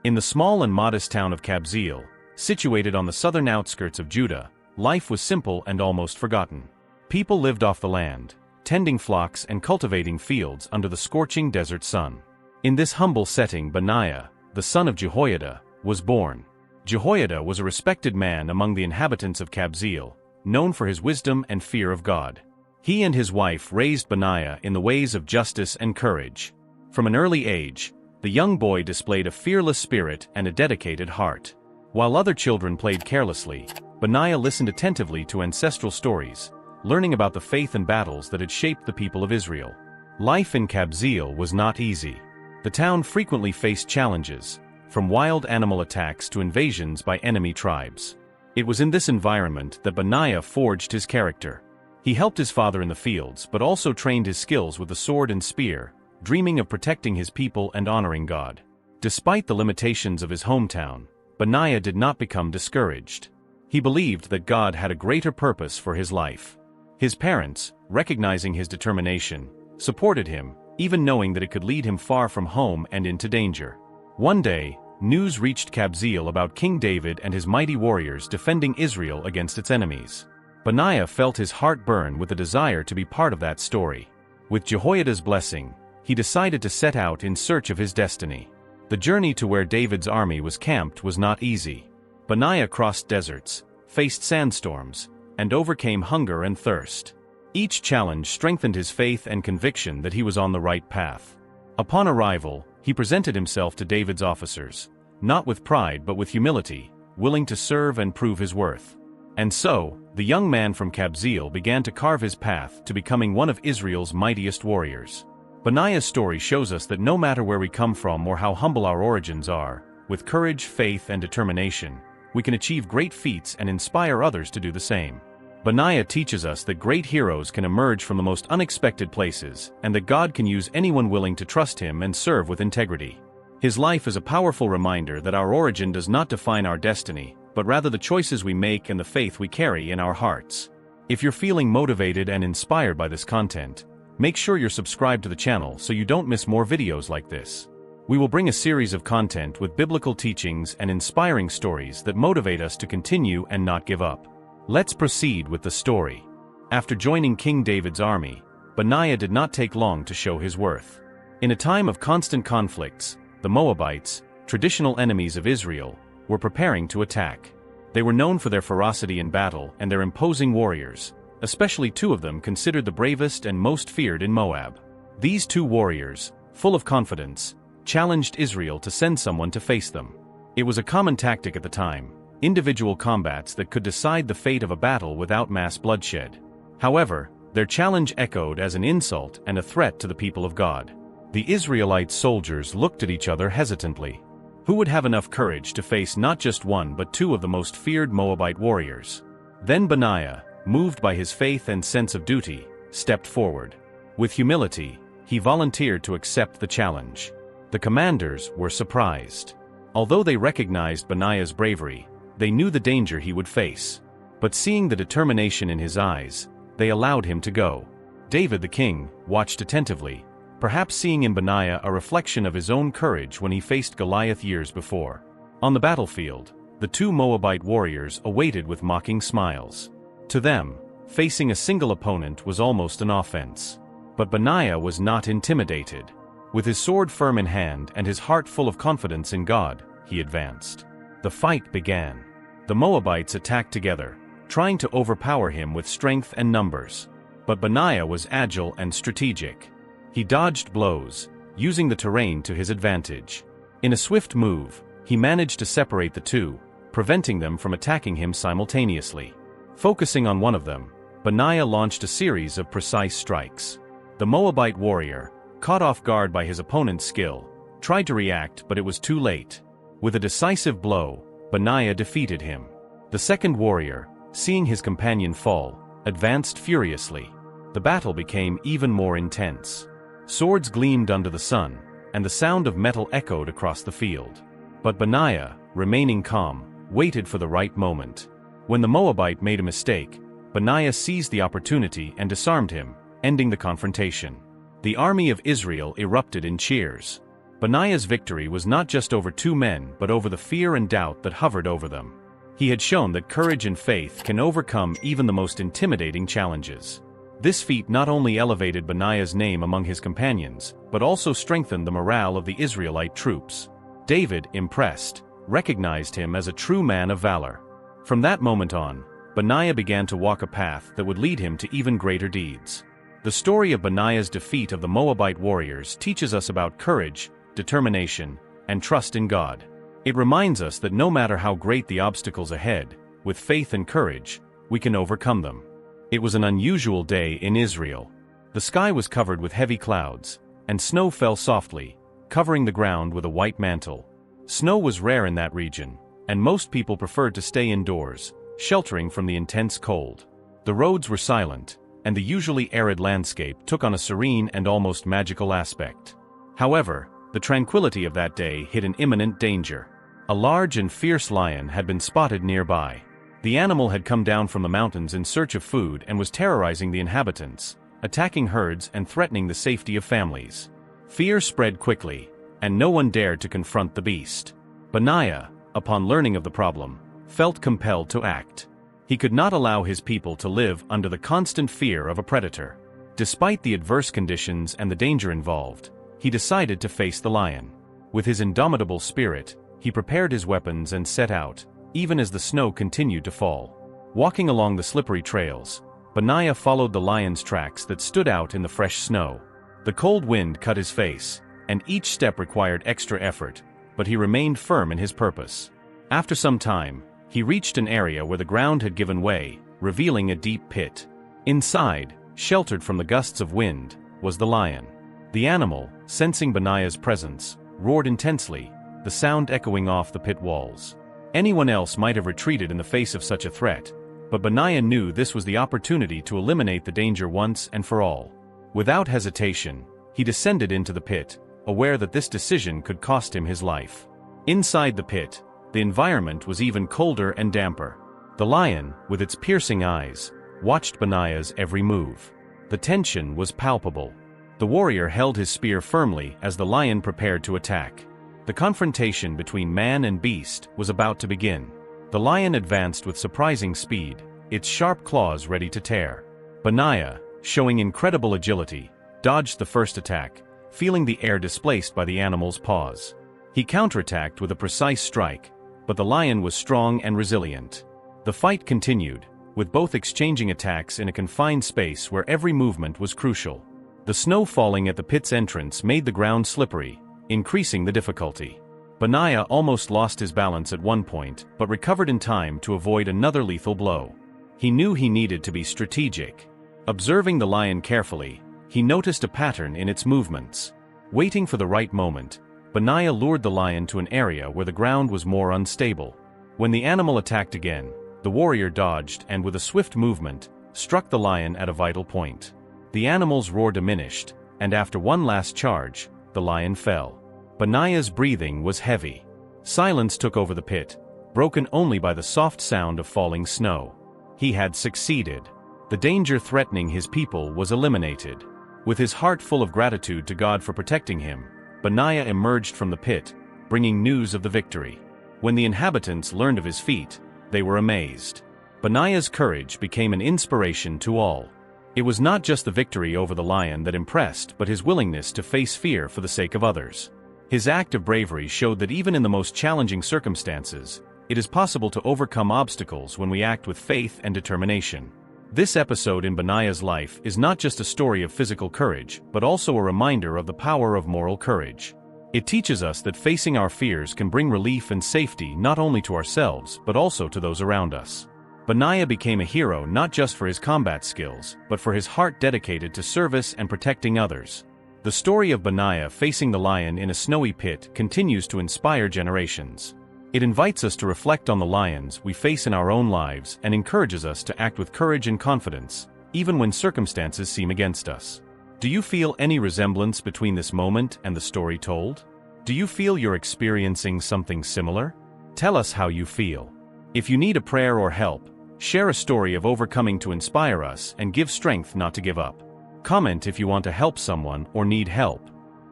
In the small and modest town of Kabzeel, situated on the southern outskirts of Judah, life was simple and almost forgotten. People lived off the land, tending flocks and cultivating fields under the scorching desert sun. In this humble setting, Benaiah, the son of Jehoiada, was born. Jehoiada was a respected man among the inhabitants of Kabzeel, known for his wisdom and fear of God. He and his wife raised Benaiah in the ways of justice and courage. From an early age, the young boy displayed a fearless spirit and a dedicated heart. While other children played carelessly, Benaiah listened attentively to ancestral stories, learning about the faith and battles that had shaped the people of Israel. Life in Kabzeel was not easy. The town frequently faced challenges, from wild animal attacks to invasions by enemy tribes. It was in this environment that Benaiah forged his character. He helped his father in the fields but also trained his skills with the sword and spear, dreaming of protecting his people and honoring God. Despite the limitations of his hometown, Benaiah did not become discouraged. He believed that God had a greater purpose for his life. His parents, recognizing his determination, supported him, even knowing that it could lead him far from home and into danger. One day, news reached Kabzeel about King David and his mighty warriors defending Israel against its enemies. Benaiah felt his heart burn with a desire to be part of that story. With Jehoiada's blessing, he decided to set out in search of his destiny. The journey to where David's army was camped was not easy. Benaiah crossed deserts, faced sandstorms, and overcame hunger and thirst. Each challenge strengthened his faith and conviction that he was on the right path. Upon arrival, he presented himself to David's officers, not with pride but with humility, willing to serve and prove his worth. And so, the young man from Kabzeel began to carve his path to becoming one of Israel's mightiest warriors. Benaiah's story shows us that no matter where we come from or how humble our origins are, with courage, faith, and determination, we can achieve great feats and inspire others to do the same. Benaiah teaches us that great heroes can emerge from the most unexpected places, and that God can use anyone willing to trust him and serve with integrity. His life is a powerful reminder that our origin does not define our destiny, but rather the choices we make and the faith we carry in our hearts. If you're feeling motivated and inspired by this content, make sure you're subscribed to the channel so you don't miss more videos like this. We will bring a series of content with biblical teachings and inspiring stories that motivate us to continue and not give up. Let's proceed with the story. After joining King David's army, Benaiah did not take long to show his worth. In a time of constant conflicts, the Moabites, traditional enemies of Israel, were preparing to attack. They were known for their ferocity in battle and their imposing warriors, especially two of them considered the bravest and most feared in Moab. These two warriors, full of confidence, challenged Israel to send someone to face them. It was a common tactic at the time, individual combats that could decide the fate of a battle without mass bloodshed. However, their challenge echoed as an insult and a threat to the people of God. The Israelite soldiers looked at each other hesitantly. Who would have enough courage to face not just one but two of the most feared Moabite warriors? Then Benaiah, moved by his faith and sense of duty, stepped forward. With humility, he volunteered to accept the challenge. The commanders were surprised. Although they recognized Benaiah's bravery, they knew the danger he would face. But seeing the determination in his eyes, they allowed him to go. David the king watched attentively, perhaps seeing in Benaiah a reflection of his own courage when he faced Goliath years before. On the battlefield, the two Moabite warriors awaited with mocking smiles. To them, facing a single opponent was almost an offense. But Benaiah was not intimidated. With his sword firm in hand and his heart full of confidence in God, he advanced. The fight began. The Moabites attacked together, trying to overpower him with strength and numbers. But Benaiah was agile and strategic. He dodged blows, using the terrain to his advantage. In a swift move, he managed to separate the two, preventing them from attacking him simultaneously. Focusing on one of them, Benaiah launched a series of precise strikes. The Moabite warrior, caught off guard by his opponent's skill, tried to react but it was too late. With a decisive blow, Benaiah defeated him. The second warrior, seeing his companion fall, advanced furiously. The battle became even more intense. Swords gleamed under the sun, and the sound of metal echoed across the field. But Benaiah, remaining calm, waited for the right moment. When the Moabite made a mistake, Benaiah seized the opportunity and disarmed him, ending the confrontation. The army of Israel erupted in cheers. Benaiah's victory was not just over two men but over the fear and doubt that hovered over them. He had shown that courage and faith can overcome even the most intimidating challenges. This feat not only elevated Benaiah's name among his companions, but also strengthened the morale of the Israelite troops. David, impressed, recognized him as a true man of valor. From that moment on, Benaiah began to walk a path that would lead him to even greater deeds. The story of Benaiah's defeat of the Moabite warriors teaches us about courage, determination, and trust in God. It reminds us that no matter how great the obstacles ahead, with faith and courage, we can overcome them. It was an unusual day in Israel. The sky was covered with heavy clouds, and snow fell softly, covering the ground with a white mantle. Snow was rare in that region, and most people preferred to stay indoors, sheltering from the intense cold. The roads were silent, and the usually arid landscape took on a serene and almost magical aspect. However, the tranquility of that day hid an imminent danger. A large and fierce lion had been spotted nearby. The animal had come down from the mountains in search of food and was terrorizing the inhabitants, attacking herds and threatening the safety of families. Fear spread quickly, and no one dared to confront the beast. Benaiah, upon learning of the problem, felt compelled to act. He could not allow his people to live under the constant fear of a predator. Despite the adverse conditions and the danger involved, he decided to face the lion. With his indomitable spirit, he prepared his weapons and set out, even as the snow continued to fall. Walking along the slippery trails, Benaiah followed the lion's tracks that stood out in the fresh snow. The cold wind cut his face, and each step required extra effort, but he remained firm in his purpose. After some time, he reached an area where the ground had given way, revealing a deep pit. Inside, sheltered from the gusts of wind, was the lion. The animal, sensing Benaiah's presence, roared intensely, the sound echoing off the pit walls. Anyone else might have retreated in the face of such a threat, but Benaiah knew this was the opportunity to eliminate the danger once and for all. Without hesitation, he descended into the pit, aware that this decision could cost him his life. Inside the pit, the environment was even colder and damper. The lion, with its piercing eyes, watched Benaiah's every move. The tension was palpable. The warrior held his spear firmly as the lion prepared to attack. The confrontation between man and beast was about to begin. The lion advanced with surprising speed, its sharp claws ready to tear. Benaiah, showing incredible agility, dodged the first attack, feeling the air displaced by the animal's paws. He counterattacked with a precise strike, but the lion was strong and resilient. The fight continued, with both exchanging attacks in a confined space where every movement was crucial. The snow falling at the pit's entrance made the ground slippery, increasing the difficulty. Benaiah almost lost his balance at one point, but recovered in time to avoid another lethal blow. He knew he needed to be strategic. Observing the lion carefully, he noticed a pattern in its movements. Waiting for the right moment, Benaiah lured the lion to an area where the ground was more unstable. When the animal attacked again, the warrior dodged and with a swift movement, struck the lion at a vital point. The animal's roar diminished, and after one last charge, the lion fell. Benaiah's breathing was heavy. Silence took over the pit, broken only by the soft sound of falling snow. He had succeeded. The danger threatening his people was eliminated. With his heart full of gratitude to God for protecting him, Benaiah emerged from the pit, bringing news of the victory. When the inhabitants learned of his feat, they were amazed. Benaiah's courage became an inspiration to all. It was not just the victory over the lion that impressed, but his willingness to face fear for the sake of others. His act of bravery showed that even in the most challenging circumstances, it is possible to overcome obstacles when we act with faith and determination. This episode in Benaiah's life is not just a story of physical courage, but also a reminder of the power of moral courage. It teaches us that facing our fears can bring relief and safety not only to ourselves, but also to those around us. Benaiah became a hero not just for his combat skills, but for his heart dedicated to service and protecting others. The story of Benaiah facing the lion in a snowy pit continues to inspire generations. It invites us to reflect on the lions we face in our own lives and encourages us to act with courage and confidence, even when circumstances seem against us. Do you feel any resemblance between this moment and the story told? Do you feel you're experiencing something similar? Tell us how you feel. If you need a prayer or help, share a story of overcoming to inspire us and give strength not to give up. Comment if you want to help someone or need help.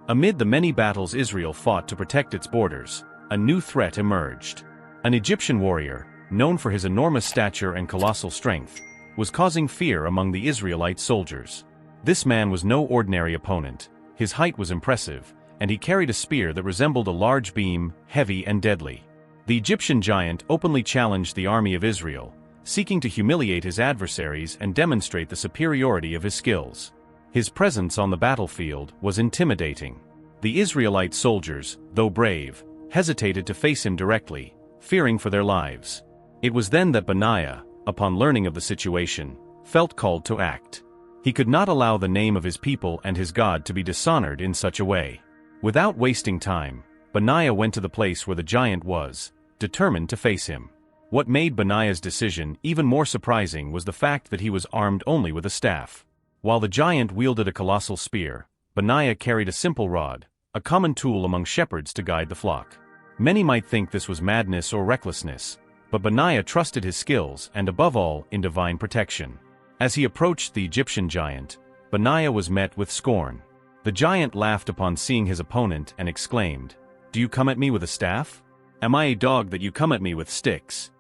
Amid the many battles Israel fought to protect its borders, a new threat emerged. An Egyptian warrior, known for his enormous stature and colossal strength, was causing fear among the Israelite soldiers. This man was no ordinary opponent. His height was impressive, and he carried a spear that resembled a large beam, heavy and deadly. The Egyptian giant openly challenged the army of Israel, seeking to humiliate his adversaries and demonstrate the superiority of his skills. His presence on the battlefield was intimidating. The Israelite soldiers, though brave, hesitated to face him directly, fearing for their lives. It was then that Benaiah, upon learning of the situation, felt called to act. He could not allow the name of his people and his God to be dishonored in such a way. Without wasting time, Benaiah went to the place where the giant was, determined to face him. What made Benaiah's decision even more surprising was the fact that he was armed only with a staff. While the giant wielded a colossal spear, Benaiah carried a simple rod, a common tool among shepherds to guide the flock. Many might think this was madness or recklessness, but Benaiah trusted his skills and above all in divine protection. As he approached the Egyptian giant, Benaiah was met with scorn. The giant laughed upon seeing his opponent and exclaimed, "Do you come at me with a staff? Am I a dog that you come at me with sticks?"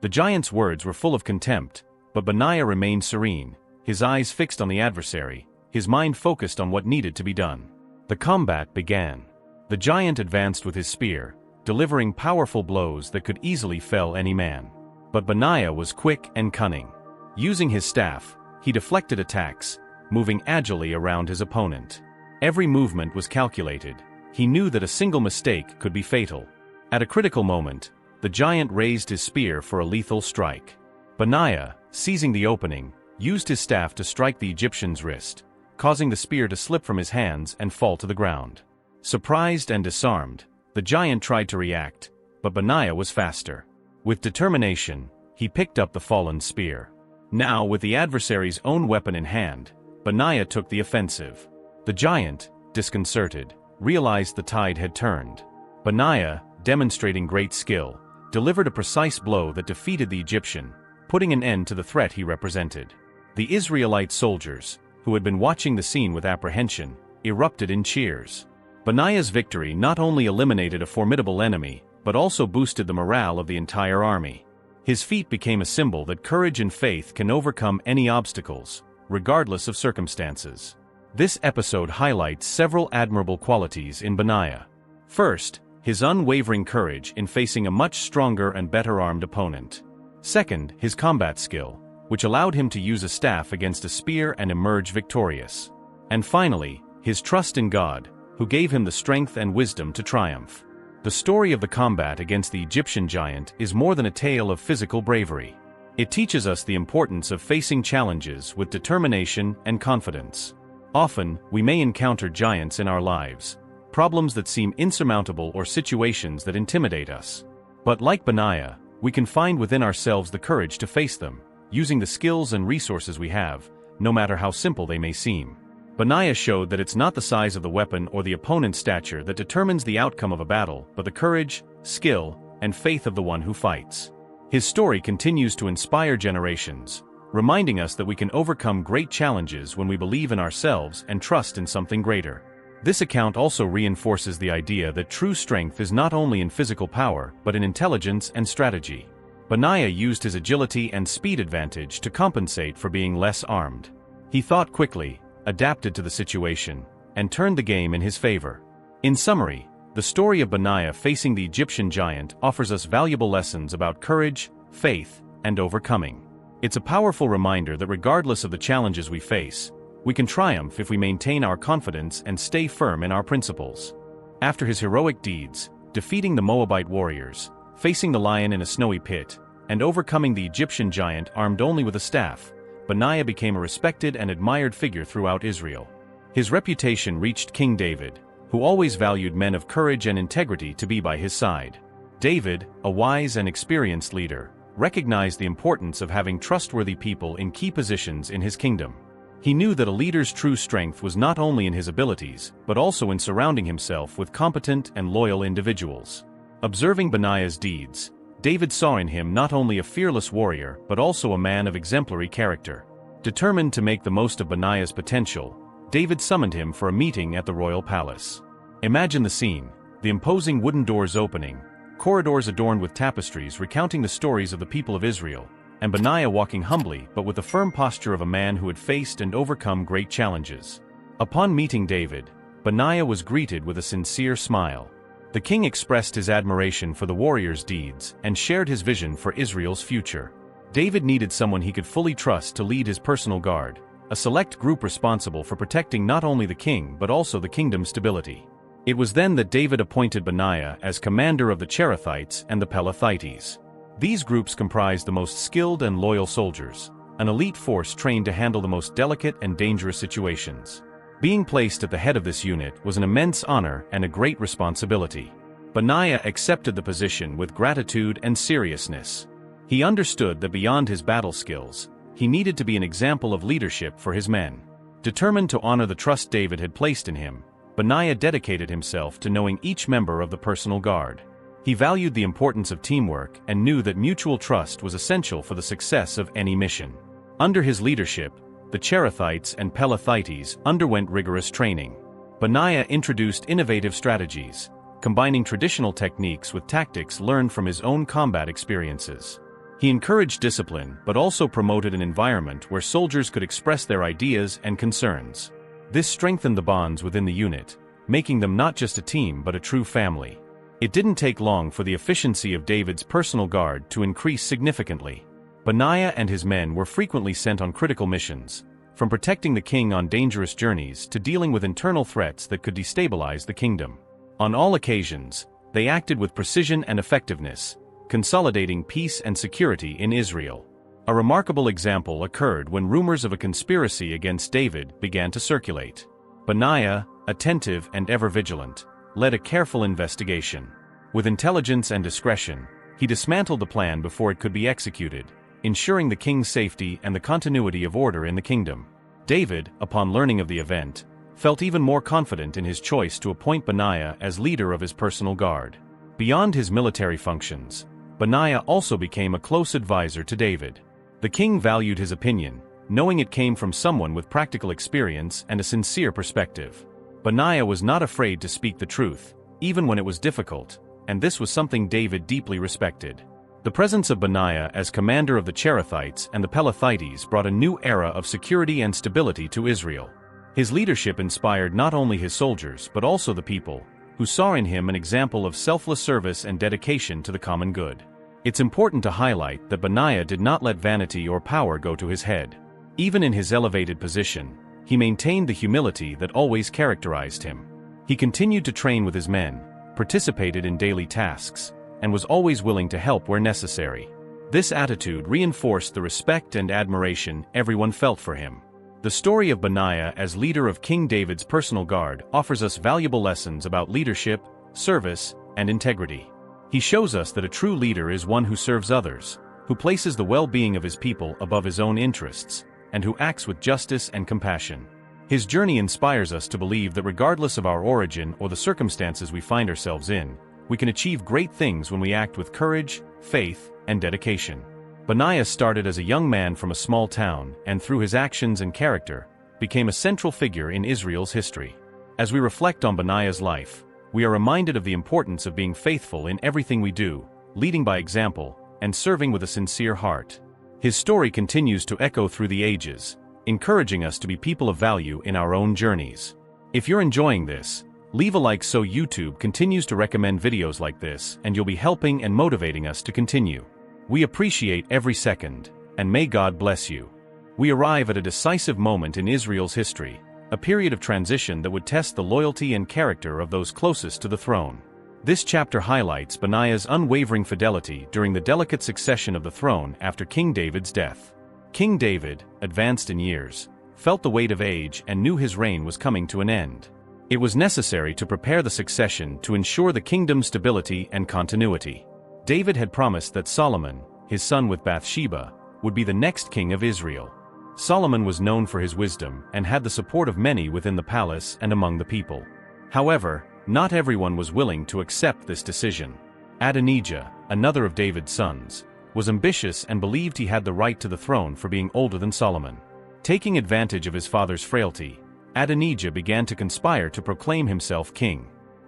The giant's words were full of contempt, but Benaiah remained serene, his eyes fixed on the adversary, his mind focused on what needed to be done. The combat began. The giant advanced with his spear, delivering powerful blows that could easily fell any man. But Benaiah was quick and cunning. Using his staff, he deflected attacks, moving agilely around his opponent. Every movement was calculated. He knew that a single mistake could be fatal. At a critical moment, the giant raised his spear for a lethal strike. Benaiah, seizing the opening, used his staff to strike the Egyptian's wrist, causing the spear to slip from his hands and fall to the ground. Surprised and disarmed, the giant tried to react, but Benaiah was faster. With determination, he picked up the fallen spear. Now, with the adversary's own weapon in hand, Benaiah took the offensive. The giant, disconcerted, realized the tide had turned. Benaiah, demonstrating great skill, delivered a precise blow that defeated the Egyptian, putting an end to the threat he represented. The Israelite soldiers, who had been watching the scene with apprehension, erupted in cheers. Benaiah's victory not only eliminated a formidable enemy, but also boosted the morale of the entire army. His feat became a symbol that courage and faith can overcome any obstacles, regardless of circumstances. This episode highlights several admirable qualities in Benaiah. First, his unwavering courage in facing a much stronger and better armed opponent. Second, his combat skill, which allowed him to use a staff against a spear and emerge victorious. And finally, his trust in God, who gave him the strength and wisdom to triumph. The story of the combat against the Egyptian giant is more than a tale of physical bravery. It teaches us the importance of facing challenges with determination and confidence. Often, we may encounter giants in our lives, problems that seem insurmountable or situations that intimidate us. But like Benaiah, we can find within ourselves the courage to face them, using the skills and resources we have, no matter how simple they may seem. Benaiah showed that it's not the size of the weapon or the opponent's stature that determines the outcome of a battle, but the courage, skill, and faith of the one who fights. His story continues to inspire generations, reminding us that we can overcome great challenges when we believe in ourselves and trust in something greater. This account also reinforces the idea that true strength is not only in physical power, but in intelligence and strategy. Benaiah used his agility and speed advantage to compensate for being less armed. He thought quickly, adapted to the situation, and turned the game in his favor. In summary, the story of Benaiah facing the Egyptian giant offers us valuable lessons about courage, faith, and overcoming. It's a powerful reminder that regardless of the challenges we face, we can triumph if we maintain our confidence and stay firm in our principles. After his heroic deeds, defeating the Moabite warriors, facing the lion in a snowy pit, and overcoming the Egyptian giant armed only with a staff, Benaiah became a respected and admired figure throughout Israel. His reputation reached King David, who always valued men of courage and integrity to be by his side. David, a wise and experienced leader, recognized the importance of having trustworthy people in key positions in his kingdom. He knew that a leader's true strength was not only in his abilities, but also in surrounding himself with competent and loyal individuals. Observing Benaiah's deeds, David saw in him not only a fearless warrior but also a man of exemplary character. Determined to make the most of Benaiah's potential, David summoned him for a meeting at the royal palace. Imagine the scene, the imposing wooden doors opening, corridors adorned with tapestries recounting the stories of the people of Israel, and Benaiah walking humbly but with the firm posture of a man who had faced and overcome great challenges. Upon meeting David, Benaiah was greeted with a sincere smile. The king expressed his admiration for the warrior's deeds and shared his vision for Israel's future. David needed someone he could fully trust to lead his personal guard, a select group responsible for protecting not only the king but also the kingdom's stability. It was then that David appointed Benaiah as commander of the Cherethites and the Pelethites. These groups comprised the most skilled and loyal soldiers, an elite force trained to handle the most delicate and dangerous situations. Being placed at the head of this unit was an immense honor and a great responsibility. Benaiah accepted the position with gratitude and seriousness. He understood that beyond his battle skills, he needed to be an example of leadership for his men. Determined to honor the trust David had placed in him, Benaiah dedicated himself to knowing each member of the personal guard. He valued the importance of teamwork and knew that mutual trust was essential for the success of any mission. Under his leadership, the Cherethites and Pelethites underwent rigorous training. Benaiah introduced innovative strategies, combining traditional techniques with tactics learned from his own combat experiences. He encouraged discipline but also promoted an environment where soldiers could express their ideas and concerns. This strengthened the bonds within the unit, making them not just a team but a true family. It didn't take long for the efficiency of David's personal guard to increase significantly. Benaiah and his men were frequently sent on critical missions, from protecting the king on dangerous journeys to dealing with internal threats that could destabilize the kingdom. On all occasions, they acted with precision and effectiveness, consolidating peace and security in Israel. A remarkable example occurred when rumors of a conspiracy against David began to circulate. Benaiah, attentive and ever vigilant, led a careful investigation. With intelligence and discretion, he dismantled the plan before it could be executed, ensuring the king's safety and the continuity of order in the kingdom. David, upon learning of the event, felt even more confident in his choice to appoint Benaiah as leader of his personal guard. Beyond his military functions, Benaiah also became a close advisor to David. The king valued his opinion, knowing it came from someone with practical experience and a sincere perspective. Benaiah was not afraid to speak the truth, even when it was difficult, and this was something David deeply respected. The presence of Benaiah as commander of the Cherethites and the Pelethites brought a new era of security and stability to Israel. His leadership inspired not only his soldiers but also the people, who saw in him an example of selfless service and dedication to the common good. It's important to highlight that Benaiah did not let vanity or power go to his head. Even in his elevated position, he maintained the humility that always characterized him. He continued to train with his men, participated in daily tasks, and was always willing to help where necessary. This attitude reinforced the respect and admiration everyone felt for him. The story of Benaiah as leader of King David's personal guard offers us valuable lessons about leadership, service, and integrity. He shows us that a true leader is one who serves others, who places the well-being of his people above his own interests, and who acts with justice and compassion. His journey inspires us to believe that regardless of our origin or the circumstances we find ourselves in, we can achieve great things when we act with courage, faith, and dedication. Benaiah started as a young man from a small town and through his actions and character, became a central figure in Israel's history. As we reflect on Benaiah's life, we are reminded of the importance of being faithful in everything we do, leading by example, and serving with a sincere heart. His story continues to echo through the ages, encouraging us to be people of value in our own journeys. If you're enjoying this, leave a like so YouTube continues to recommend videos like this and you'll be helping and motivating us to continue. We appreciate every second, and may God bless you. We arrive at a decisive moment in Israel's history, a period of transition that would test the loyalty and character of those closest to the throne. This chapter highlights Benaiah's unwavering fidelity during the delicate succession of the throne after King David's death. King David, advanced in years, felt the weight of age and knew his reign was coming to an end. It was necessary to prepare the succession to ensure the kingdom's stability and continuity. David had promised that Solomon, his son with Bathsheba, would be the next king of Israel. Solomon was known for his wisdom and had the support of many within the palace and among the people. However, not everyone was willing to accept this decision. Adonijah, another of David's sons, was ambitious and believed he had the right to the throne for being older than Solomon. Taking advantage of his father's frailty, Adonijah began to conspire to proclaim himself king.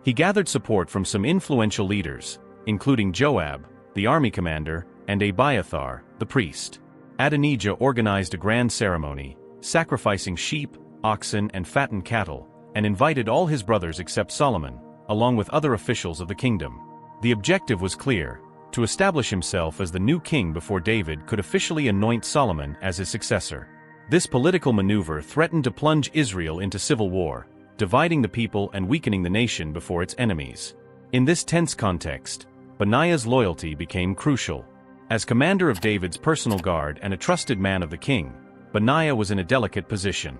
He gathered support from some influential leaders, including Joab, the army commander, and Abiathar, the priest. Adonijah organized a grand ceremony, sacrificing sheep, oxen, and fattened cattle, and invited all his brothers except Solomon, along with other officials of the kingdom. The objective was clear: to establish himself as the new king before David could officially anoint Solomon as his successor. This political maneuver threatened to plunge Israel into civil war, dividing the people and weakening the nation before its enemies. In this tense context, Benaiah's loyalty became crucial. As commander of David's personal guard and a trusted man of the king, Benaiah was in a delicate position.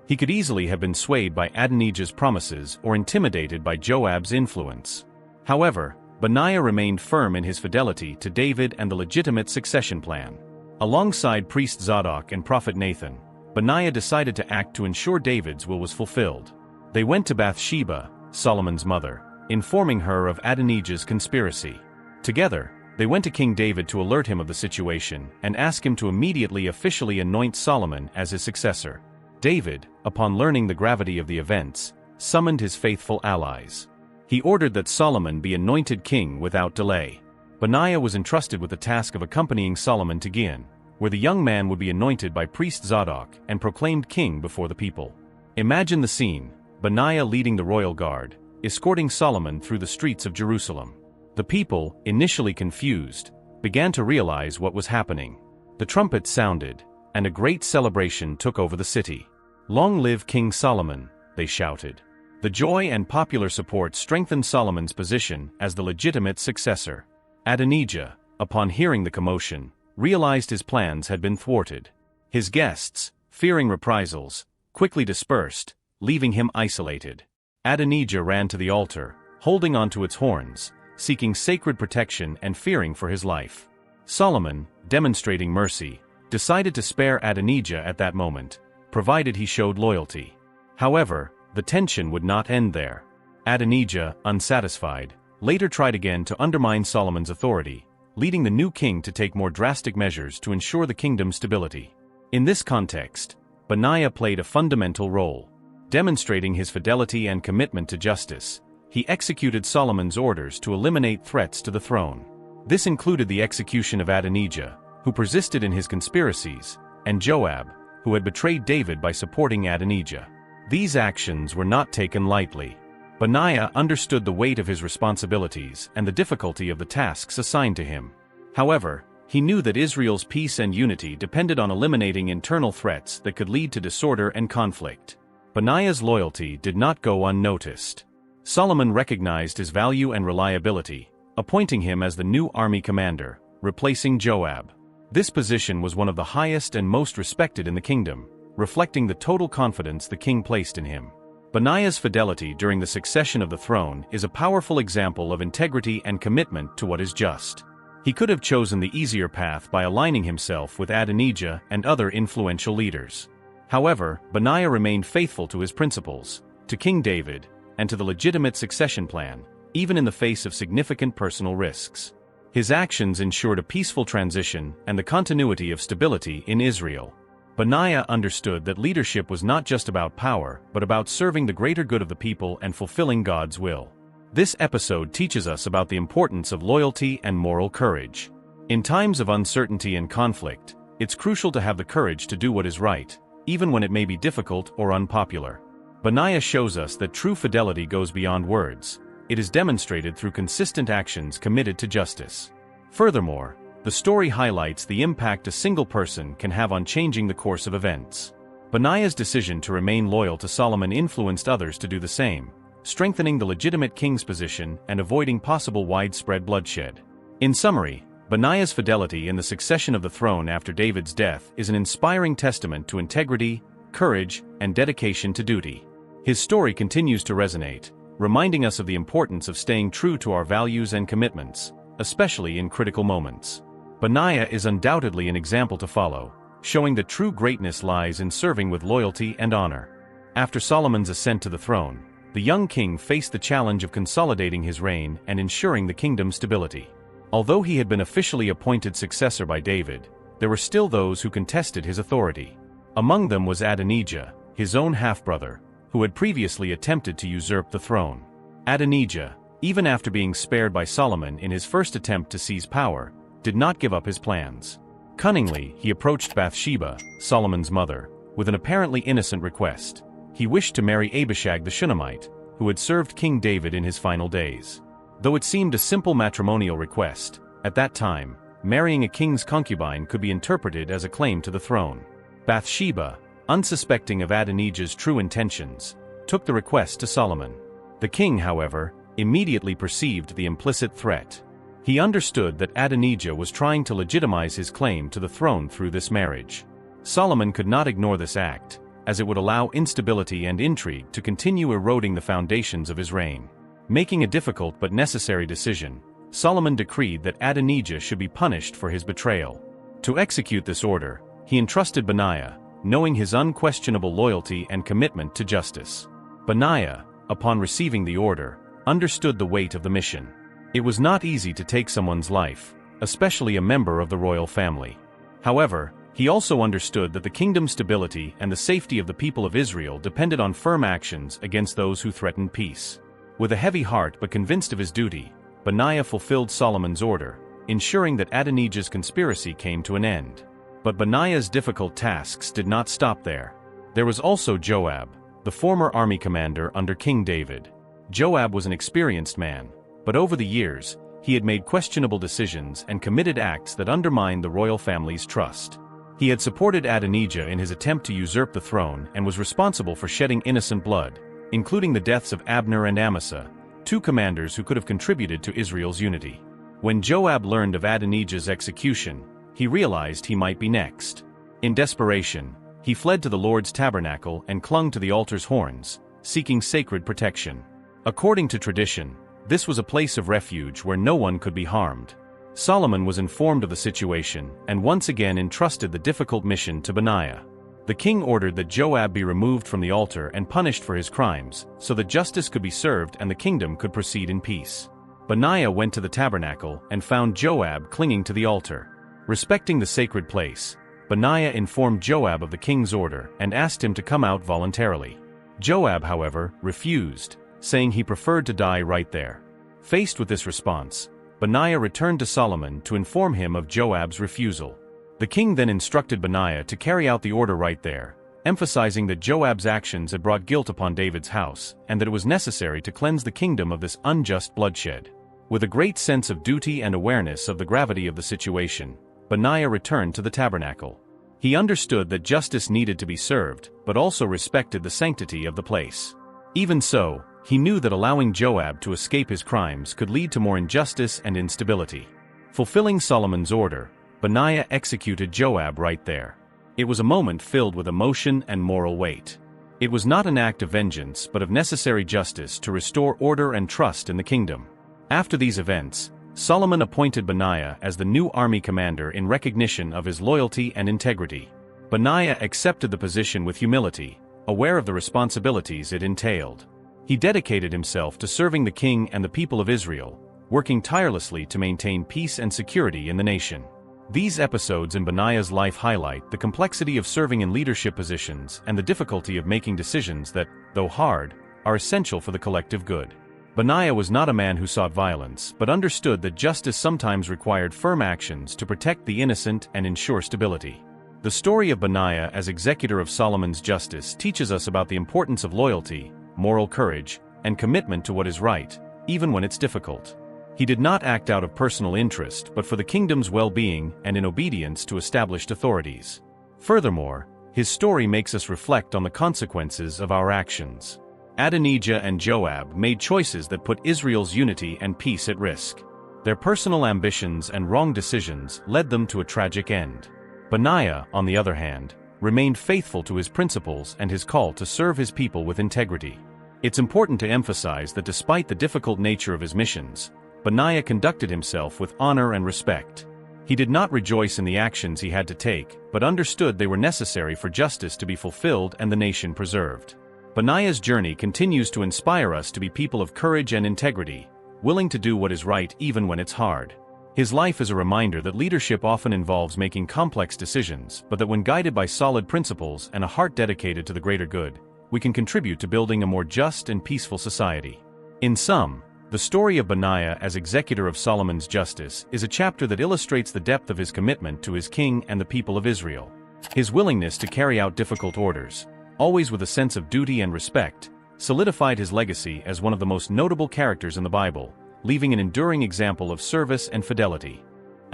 He could easily have been swayed by Adonijah's promises or intimidated by Joab's influence. However, Benaiah remained firm in his fidelity to David and the legitimate succession plan. Alongside priest Zadok and prophet Nathan, Benaiah decided to act to ensure David's will was fulfilled. They went to Bathsheba, Solomon's mother, informing her of Adonijah's conspiracy. Together, they went to King David to alert him of the situation and ask him to immediately officially anoint Solomon as his successor. David, upon learning the gravity of the events, summoned his faithful allies. He ordered that Solomon be anointed king without delay. Benaiah was entrusted with the task of accompanying Solomon to Gihon, where the young man would be anointed by priest Zadok and proclaimed king before the people. Imagine the scene: Benaiah leading the royal guard, escorting Solomon through the streets of Jerusalem. The people, initially confused, began to realize what was happening. The trumpets sounded, and a great celebration took over the city. "Long live King Solomon," they shouted. The joy and popular support strengthened Solomon's position as the legitimate successor. Adonijah, upon hearing the commotion, realized his plans had been thwarted. His guests, fearing reprisals, quickly dispersed, leaving him isolated. Adonijah ran to the altar, holding onto its horns, seeking sacred protection and fearing for his life. Solomon, demonstrating mercy, decided to spare Adonijah at that moment, provided he showed loyalty. However, the tension would not end there. Adonijah, unsatisfied, later tried again to undermine Solomon's authority, leading the new king to take more drastic measures to ensure the kingdom's stability. In this context, Benaiah played a fundamental role. Demonstrating his fidelity and commitment to justice, he executed Solomon's orders to eliminate threats to the throne. This included the execution of Adonijah, who persisted in his conspiracies, and Joab, who had betrayed David by supporting Adonijah. These actions were not taken lightly. Benaiah understood the weight of his responsibilities and the difficulty of the tasks assigned to him. However, he knew that Israel's peace and unity depended on eliminating internal threats that could lead to disorder and conflict. Benaiah's loyalty did not go unnoticed. Solomon recognized his value and reliability, appointing him as the new army commander, replacing Joab. This position was one of the highest and most respected in the kingdom, reflecting the total confidence the king placed in him. Benaiah's fidelity during the succession of the throne is a powerful example of integrity and commitment to what is just. He could have chosen the easier path by aligning himself with Adonijah and other influential leaders. However, Benaiah remained faithful to his principles, to King David, and to the legitimate succession plan, even in the face of significant personal risks. His actions ensured a peaceful transition and the continuity of stability in Israel. Benaiah understood that leadership was not just about power, but about serving the greater good of the people and fulfilling God's will. This episode teaches us about the importance of loyalty and moral courage. In times of uncertainty and conflict, it's crucial to have the courage to do what is right, even when it may be difficult or unpopular. Benaiah shows us that true fidelity goes beyond words. It is demonstrated through consistent actions committed to justice. Furthermore, the story highlights the impact a single person can have on changing the course of events. Benaiah's decision to remain loyal to Solomon influenced others to do the same, strengthening the legitimate king's position and avoiding possible widespread bloodshed. In summary, Benaiah's fidelity in the succession of the throne after David's death is an inspiring testament to integrity, courage, and dedication to duty. His story continues to resonate, reminding us of the importance of staying true to our values and commitments, especially in critical moments. Benaiah is undoubtedly an example to follow, showing that true greatness lies in serving with loyalty and honor. After Solomon's ascent to the throne, the young king faced the challenge of consolidating his reign and ensuring the kingdom's stability. Although he had been officially appointed successor by David, there were still those who contested his authority. Among them was Adonijah, his own half-brother, who had previously attempted to usurp the throne. Adonijah, even after being spared by Solomon in his first attempt to seize power, did not give up his plans. Cunningly, he approached Bathsheba, Solomon's mother, with an apparently innocent request. He wished to marry Abishag the Shunammite, who had served King David in his final days. Though it seemed a simple matrimonial request, at that time, marrying a king's concubine could be interpreted as a claim to the throne. Bathsheba, unsuspecting of Adonijah's true intentions, took the request to Solomon. The king, however, immediately perceived the implicit threat. He understood that Adonijah was trying to legitimize his claim to the throne through this marriage. Solomon could not ignore this act, as it would allow instability and intrigue to continue eroding the foundations of his reign. Making a difficult but necessary decision, Solomon decreed that Adonijah should be punished for his betrayal. To execute this order, he entrusted Benaiah, knowing his unquestionable loyalty and commitment to justice. Benaiah, upon receiving the order, understood the weight of the mission. It was not easy to take someone's life, especially a member of the royal family. However, he also understood that the kingdom's stability and the safety of the people of Israel depended on firm actions against those who threatened peace. With a heavy heart but convinced of his duty, Benaiah fulfilled Solomon's order, ensuring that Adonijah's conspiracy came to an end. But Benaiah's difficult tasks did not stop there. There was also Joab, the former army commander under King David. Joab was an experienced man, but over the years, he had made questionable decisions and committed acts that undermined the royal family's trust. He had supported Adonijah in his attempt to usurp the throne and was responsible for shedding innocent blood, including the deaths of Abner and Amasa, two commanders who could have contributed to Israel's unity. When Joab learned of Adonijah's execution, he realized he might be next. In desperation, he fled to the Lord's tabernacle and clung to the altar's horns, seeking sacred protection. According to tradition, this was a place of refuge where no one could be harmed. Solomon was informed of the situation and once again entrusted the difficult mission to Benaiah. The king ordered that Joab be removed from the altar and punished for his crimes, so that justice could be served and the kingdom could proceed in peace. Benaiah went to the tabernacle and found Joab clinging to the altar. Respecting the sacred place, Benaiah informed Joab of the king's order and asked him to come out voluntarily. Joab, however, refused, saying he preferred to die right there. Faced with this response, Benaiah returned to Solomon to inform him of Joab's refusal. The king then instructed Benaiah to carry out the order right there, emphasizing that Joab's actions had brought guilt upon David's house and that it was necessary to cleanse the kingdom of this unjust bloodshed. With a great sense of duty and awareness of the gravity of the situation, Benaiah returned to the tabernacle. He understood that justice needed to be served, but also respected the sanctity of the place. Even so, he knew that allowing Joab to escape his crimes could lead to more injustice and instability. Fulfilling Solomon's order, Benaiah executed Joab right there. It was a moment filled with emotion and moral weight. It was not an act of vengeance but of necessary justice to restore order and trust in the kingdom. After these events, Solomon appointed Benaiah as the new army commander in recognition of his loyalty and integrity. Benaiah accepted the position with humility, aware of the responsibilities it entailed. He dedicated himself to serving the king and the people of Israel, working tirelessly to maintain peace and security in the nation. These episodes in Benaiah's life highlight the complexity of serving in leadership positions and the difficulty of making decisions that, though hard, are essential for the collective good. Benaiah was not a man who sought violence, but understood that justice sometimes required firm actions to protect the innocent and ensure stability. The story of Benaiah as executor of Solomon's justice teaches us about the importance of loyalty, moral courage, and commitment to what is right, even when it's difficult. He did not act out of personal interest but for the kingdom's well-being and in obedience to established authorities. Furthermore, his story makes us reflect on the consequences of our actions. Adonijah and Joab made choices that put Israel's unity and peace at risk. Their personal ambitions and wrong decisions led them to a tragic end. Benaiah, on the other hand, remained faithful to his principles and his call to serve his people with integrity. It's important to emphasize that despite the difficult nature of his missions, Benaiah conducted himself with honor and respect. He did not rejoice in the actions he had to take, but understood they were necessary for justice to be fulfilled and the nation preserved. Benaiah's journey continues to inspire us to be people of courage and integrity, willing to do what is right even when it's hard. His life is a reminder that leadership often involves making complex decisions, but that when guided by solid principles and a heart dedicated to the greater good, we can contribute to building a more just and peaceful society. In sum, the story of Benaiah as executor of Solomon's justice is a chapter that illustrates the depth of his commitment to his king and the people of Israel. His willingness to carry out difficult orders, always with a sense of duty and respect, solidified his legacy as one of the most notable characters in the Bible, leaving an enduring example of service and fidelity.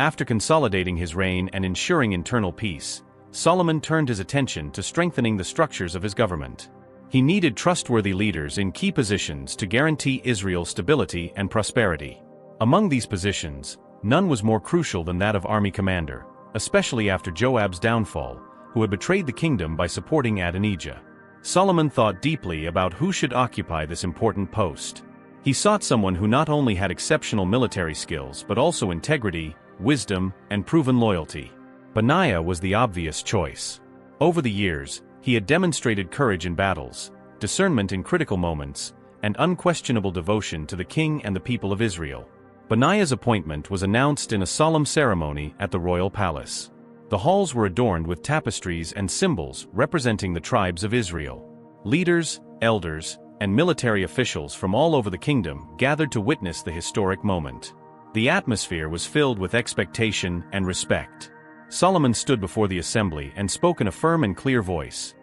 After consolidating his reign and ensuring internal peace, Solomon turned his attention to strengthening the structures of his government. He needed trustworthy leaders in key positions to guarantee Israel's stability and prosperity. Among these positions, none was more crucial than that of army commander, especially after Joab's downfall, who had betrayed the kingdom by supporting Adonijah. Solomon thought deeply about who should occupy this important post. He sought someone who not only had exceptional military skills but also integrity, wisdom, and proven loyalty. Benaiah was the obvious choice. Over the years, he had demonstrated courage in battles, discernment in critical moments, and unquestionable devotion to the king and the people of Israel. Benaiah's appointment was announced in a solemn ceremony at the royal palace. The halls were adorned with tapestries and symbols representing the tribes of Israel. Leaders, elders, and military officials from all over the kingdom gathered to witness the historic moment. The atmosphere was filled with expectation and respect. Solomon stood before the assembly and spoke in a firm and clear voice.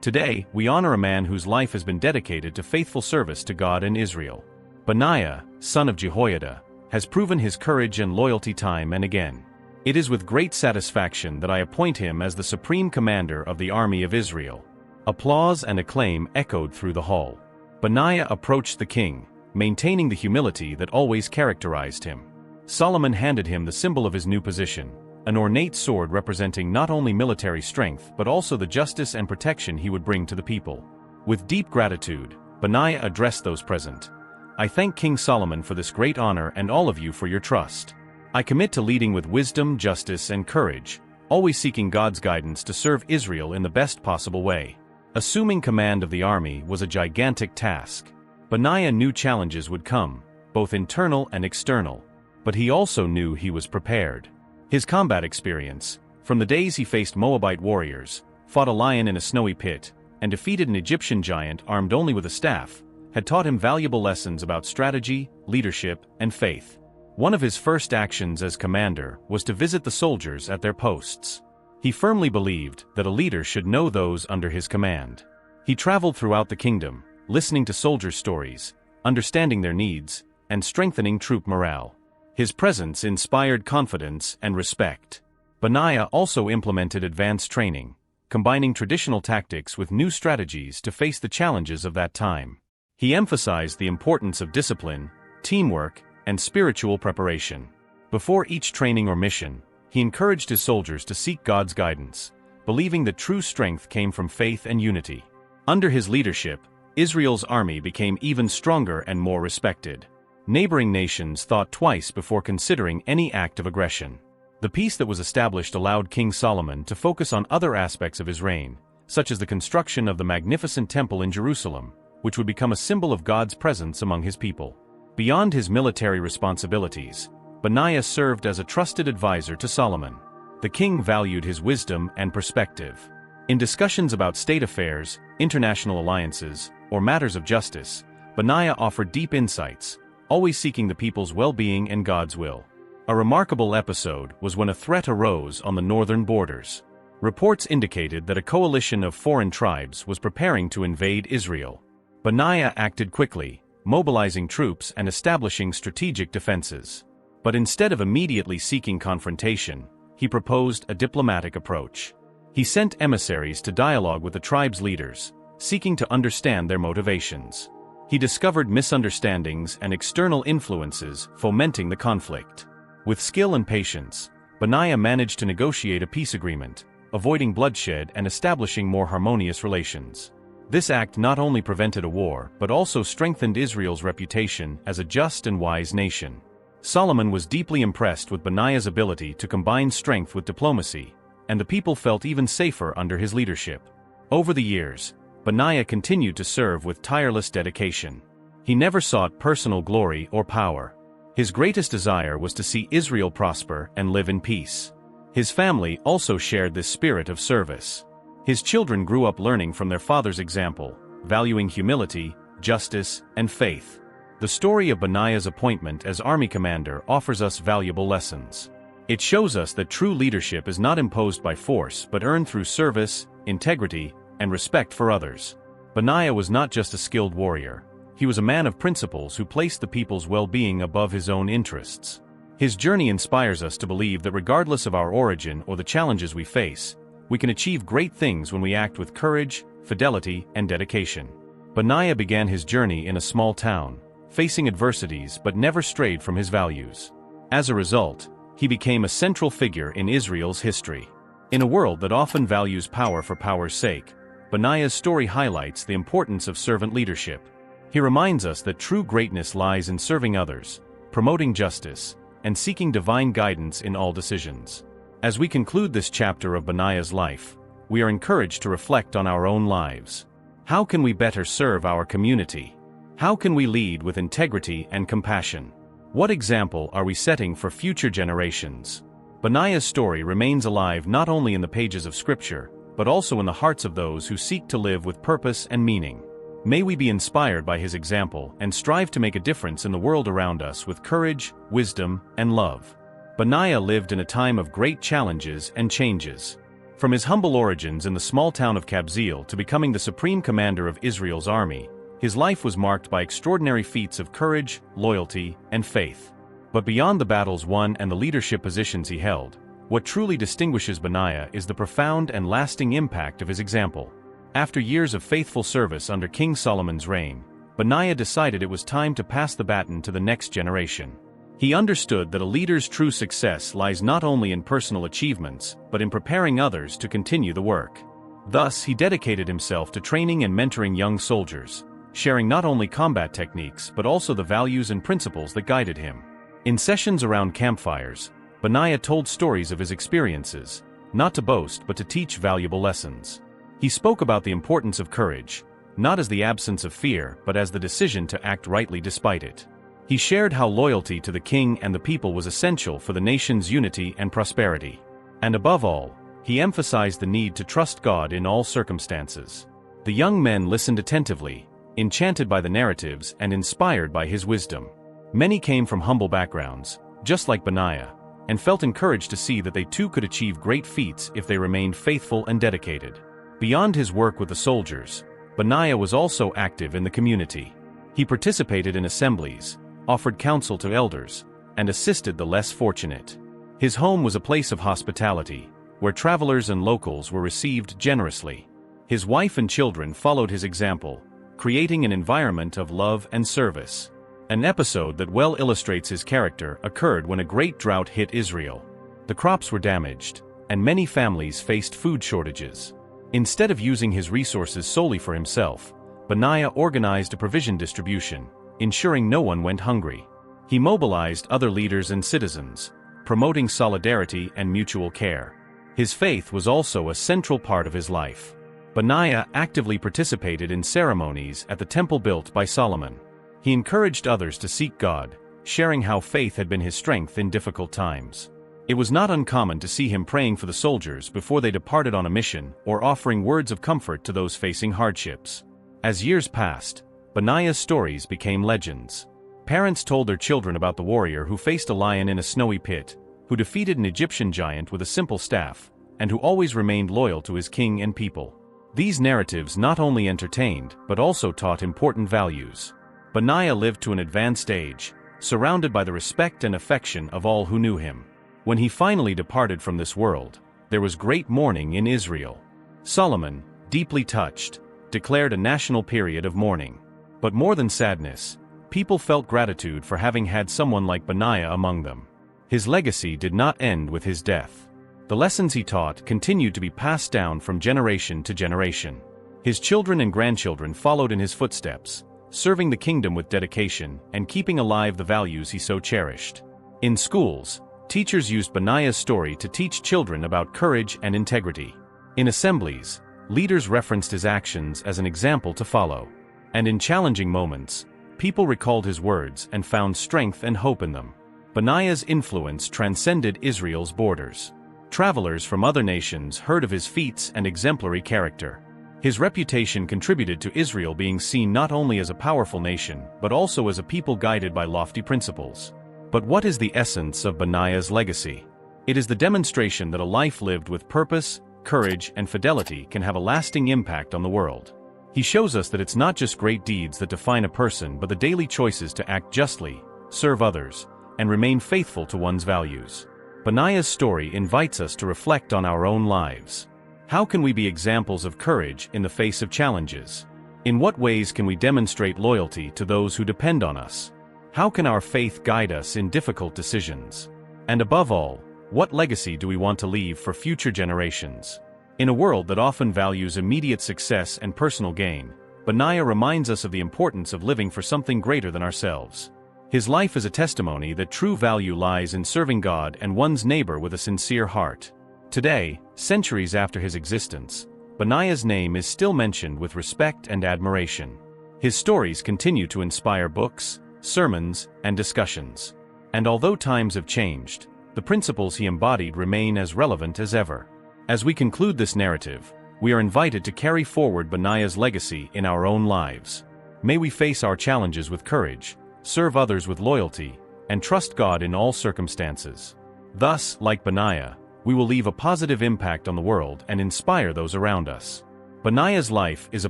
"Today, we honor a man whose life has been dedicated to faithful service to God and Israel. Benaiah, son of Jehoiada, has proven his courage and loyalty time and again. It is with great satisfaction that I appoint him as the supreme commander of the army of Israel." Applause and acclaim echoed through the hall. Benaiah approached the king, maintaining the humility that always characterized him. Solomon handed him the symbol of his new position, an ornate sword representing not only military strength but also the justice and protection he would bring to the people. With deep gratitude, Benaiah addressed those present. "I thank King Solomon for this great honor and all of you for your trust. I commit to leading with wisdom, justice, and courage, always seeking God's guidance to serve Israel in the best possible way." Assuming command of the army was a gigantic task. Benaiah knew challenges would come, both internal and external, but he also knew he was prepared. His combat experience, from the days he faced Moabite warriors, fought a lion in a snowy pit, and defeated an Egyptian giant armed only with a staff, had taught him valuable lessons about strategy, leadership, and faith. One of his first actions as commander was to visit the soldiers at their posts. He firmly believed that a leader should know those under his command. He traveled throughout the kingdom, listening to soldiers' stories, understanding their needs, and strengthening troop morale. His presence inspired confidence and respect. Benaiah also implemented advanced training, combining traditional tactics with new strategies to face the challenges of that time. He emphasized the importance of discipline, teamwork, and spiritual preparation. Before each training or mission, he encouraged his soldiers to seek God's guidance, believing that true strength came from faith and unity. Under his leadership, Israel's army became even stronger and more respected. Neighboring nations thought twice before considering any act of aggression. The peace that was established allowed King Solomon to focus on other aspects of his reign, such as the construction of the magnificent temple in Jerusalem, which would become a symbol of God's presence among his people. Beyond his military responsibilities, Benaiah served as a trusted advisor to Solomon. The king valued his wisdom and perspective. In discussions about state affairs, international alliances, or matters of justice, Benaiah offered deep insights, always seeking the people's well-being and God's will. A remarkable episode was when a threat arose on the northern borders. Reports indicated that a coalition of foreign tribes was preparing to invade Israel. Benaiah acted quickly, mobilizing troops and establishing strategic defenses. But instead of immediately seeking confrontation, he proposed a diplomatic approach. He sent emissaries to dialogue with the tribe's leaders, seeking to understand their motivations. He discovered misunderstandings and external influences fomenting the conflict. With skill and patience, Benaiah managed to negotiate a peace agreement, avoiding bloodshed and establishing more harmonious relations. This act not only prevented a war but also strengthened Israel's reputation as a just and wise nation. Solomon was deeply impressed with Benaiah's ability to combine strength with diplomacy, and the people felt even safer under his leadership. Over the years, Benaiah continued to serve with tireless dedication. He never sought personal glory or power. His greatest desire was to see Israel prosper and live in peace. His family also shared this spirit of service. His children grew up learning from their father's example, valuing humility, justice, and faith. The story of Benaiah's appointment as army commander offers us valuable lessons. It shows us that true leadership is not imposed by force but earned through service, integrity, and respect for others. Benaiah was not just a skilled warrior. He was a man of principles who placed the people's well-being above his own interests. His journey inspires us to believe that regardless of our origin or the challenges we face, we can achieve great things when we act with courage, fidelity, and dedication. Benaiah began his journey in a small town, facing adversities but never strayed from his values. As a result, he became a central figure in Israel's history. In a world that often values power for power's sake, Benaiah's story highlights the importance of servant leadership. He reminds us that true greatness lies in serving others, promoting justice, and seeking divine guidance in all decisions. As we conclude this chapter of Benaiah's life, we are encouraged to reflect on our own lives. How can we better serve our community? How can we lead with integrity and compassion? What example are we setting for future generations? Benaiah's story remains alive not only in the pages of Scripture, but also in the hearts of those who seek to live with purpose and meaning. May we be inspired by his example and strive to make a difference in the world around us with courage, wisdom, and love. Benaiah lived in a time of great challenges and changes. From his humble origins in the small town of Kabzeel to becoming the supreme commander of Israel's army, his life was marked by extraordinary feats of courage, loyalty, and faith. But beyond the battles won and the leadership positions he held, what truly distinguishes Benaiah is the profound and lasting impact of his example. After years of faithful service under King Solomon's reign, Benaiah decided it was time to pass the baton to the next generation. He understood that a leader's true success lies not only in personal achievements, but in preparing others to continue the work. Thus, he dedicated himself to training and mentoring young soldiers, sharing not only combat techniques but also the values and principles that guided him. In sessions around campfires, Benaiah told stories of his experiences, not to boast but to teach valuable lessons. He spoke about the importance of courage, not as the absence of fear but as the decision to act rightly despite it. He shared how loyalty to the king and the people was essential for the nation's unity and prosperity. And above all, he emphasized the need to trust God in all circumstances. The young men listened attentively, enchanted by the narratives and inspired by his wisdom. Many came from humble backgrounds, just like Benaiah, and felt encouraged to see that they too could achieve great feats if they remained faithful and dedicated. Beyond his work with the soldiers, Benaiah was also active in the community. He participated in assemblies, offered counsel to elders, and assisted the less fortunate. His home was a place of hospitality, where travelers and locals were received generously. His wife and children followed his example, creating an environment of love and service. An episode that well illustrates his character occurred when a great drought hit Israel. The crops were damaged, and many families faced food shortages. Instead of using his resources solely for himself, Benaiah organized a provision distribution, ensuring no one went hungry. He mobilized other leaders and citizens, promoting solidarity and mutual care. His faith was also a central part of his life. Benaiah actively participated in ceremonies at the temple built by Solomon. He encouraged others to seek God, sharing how faith had been his strength in difficult times. It was not uncommon to see him praying for the soldiers before they departed on a mission or offering words of comfort to those facing hardships. As years passed, Benaiah's stories became legends. Parents told their children about the warrior who faced a lion in a snowy pit, who defeated an Egyptian giant with a simple staff, and who always remained loyal to his king and people. These narratives not only entertained but also taught important values. Benaiah lived to an advanced age, surrounded by the respect and affection of all who knew him. When he finally departed from this world, there was great mourning in Israel. Solomon, deeply touched, declared a national period of mourning. But more than sadness, people felt gratitude for having had someone like Benaiah among them. His legacy did not end with his death. The lessons he taught continued to be passed down from generation to generation. His children and grandchildren followed in his footsteps, serving the kingdom with dedication and keeping alive the values he so cherished. In schools, teachers used Benaiah's story to teach children about courage and integrity. In assemblies, leaders referenced his actions as an example to follow. And in challenging moments, people recalled his words and found strength and hope in them. Benaiah's influence transcended Israel's borders. Travelers from other nations heard of his feats and exemplary character. His reputation contributed to Israel being seen not only as a powerful nation but also as a people guided by lofty principles. But what is the essence of Benaiah's legacy? It is the demonstration that a life lived with purpose, courage, and fidelity can have a lasting impact on the world. He shows us that it's not just great deeds that define a person but the daily choices to act justly, serve others, and remain faithful to one's values. Benaiah's story invites us to reflect on our own lives. How can we be examples of courage in the face of challenges? In what ways can we demonstrate loyalty to those who depend on us? How can our faith guide us in difficult decisions? And above all, what legacy do we want to leave for future generations? In a world that often values immediate success and personal gain, Benaiah reminds us of the importance of living for something greater than ourselves. His life is a testimony that true value lies in serving God and one's neighbor with a sincere heart. Today, centuries after his existence, Benaiah's name is still mentioned with respect and admiration. His stories continue to inspire books, sermons, and discussions. And although times have changed, the principles he embodied remain as relevant as ever. As we conclude this narrative, we are invited to carry forward Benaiah's legacy in our own lives. May we face our challenges with courage, serve others with loyalty, and trust God in all circumstances. Thus, like Benaiah, we will leave a positive impact on the world and inspire those around us. Benaiah's life is a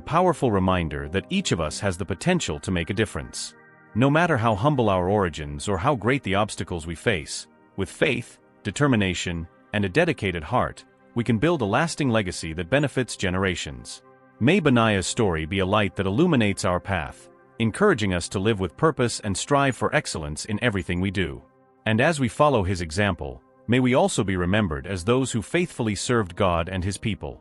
powerful reminder that each of us has the potential to make a difference. No matter how humble our origins or how great the obstacles we face, with faith, determination, and a dedicated heart, we can build a lasting legacy that benefits generations. May Benaiah's story be a light that illuminates our path, encouraging us to live with purpose and strive for excellence in everything we do. And as we follow his example, may we also be remembered as those who faithfully served God and his people.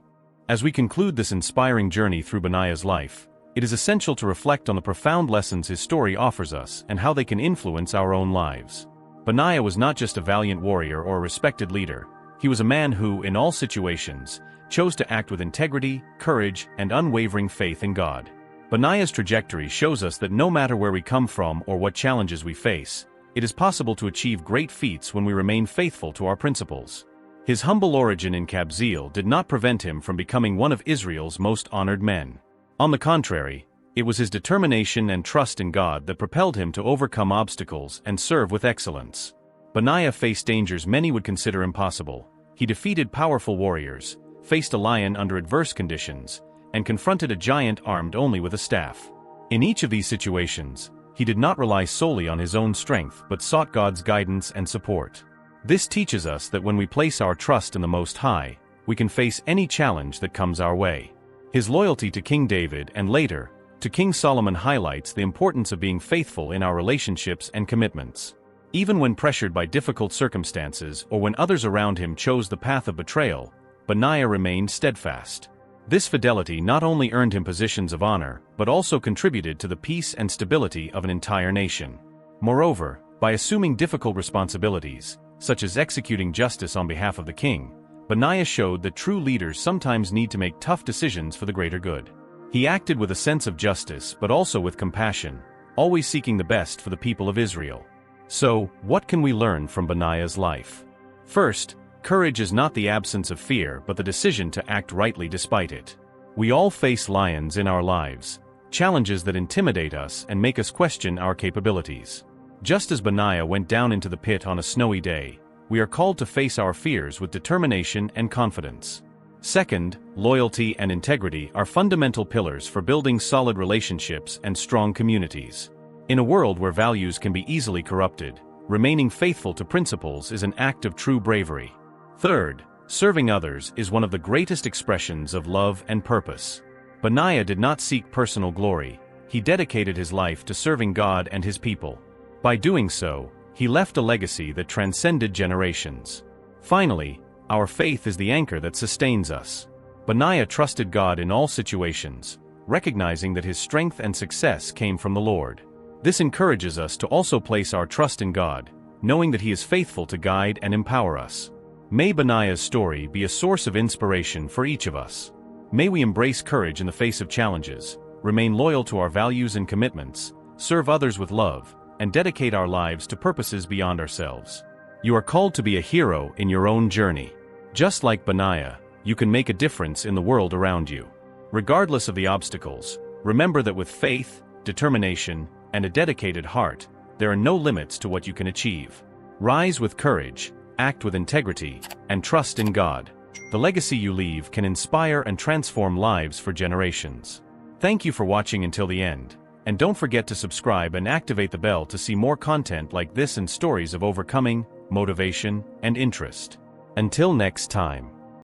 As we conclude this inspiring journey through Benaiah's life, it is essential to reflect on the profound lessons his story offers us and how they can influence our own lives. Benaiah was not just a valiant warrior or a respected leader. He was a man who, in all situations, chose to act with integrity, courage, and unwavering faith in God. Benaiah's trajectory shows us that no matter where we come from or what challenges we face, it is possible to achieve great feats when we remain faithful to our principles. His humble origin in Kabzeel did not prevent him from becoming one of Israel's most honored men. On the contrary, it was his determination and trust in God that propelled him to overcome obstacles and serve with excellence. Benaiah faced dangers many would consider impossible. He defeated powerful warriors, faced a lion under adverse conditions, and confronted a giant armed only with a staff. In each of these situations, he did not rely solely on his own strength but sought God's guidance and support. This teaches us that when we place our trust in the Most High, we can face any challenge that comes our way. His loyalty to King David and later, to King Solomon highlights the importance of being faithful in our relationships and commitments. Even when pressured by difficult circumstances or when others around him chose the path of betrayal, Benaiah remained steadfast. This fidelity not only earned him positions of honor, but also contributed to the peace and stability of an entire nation. Moreover, by assuming difficult responsibilities, such as executing justice on behalf of the king, Benaiah showed that true leaders sometimes need to make tough decisions for the greater good. He acted with a sense of justice but also with compassion, always seeking the best for the people of Israel. So, what can we learn from Benaiah's life? First, courage is not the absence of fear but the decision to act rightly despite it. We all face lions in our lives, challenges that intimidate us and make us question our capabilities. Just as Benaiah went down into the pit on a snowy day, we are called to face our fears with determination and confidence. Second, loyalty and integrity are fundamental pillars for building solid relationships and strong communities. In a world where values can be easily corrupted, remaining faithful to principles is an act of true bravery. Third, serving others is one of the greatest expressions of love and purpose. Benaiah did not seek personal glory. He dedicated his life to serving God and his people. By doing so, he left a legacy that transcended generations. Finally, our faith is the anchor that sustains us. Benaiah trusted God in all situations, recognizing that his strength and success came from the Lord. This encourages us to also place our trust in God, knowing that He is faithful to guide and empower us. May Benaiah's story be a source of inspiration for each of us. May we embrace courage in the face of challenges, remain loyal to our values and commitments, serve others with love, and dedicate our lives to purposes beyond ourselves. You are called to be a hero in your own journey. Just like Benaiah, you can make a difference in the world around you. Regardless of the obstacles, remember that with faith, determination, and a dedicated heart, there are no limits to what you can achieve. Rise with courage, act with integrity, and trust in God. The legacy you leave can inspire and transform lives for generations. Thank you for watching until the end, and don't forget to subscribe and activate the bell to see more content like this and stories of overcoming, motivation, and interest. Until next time.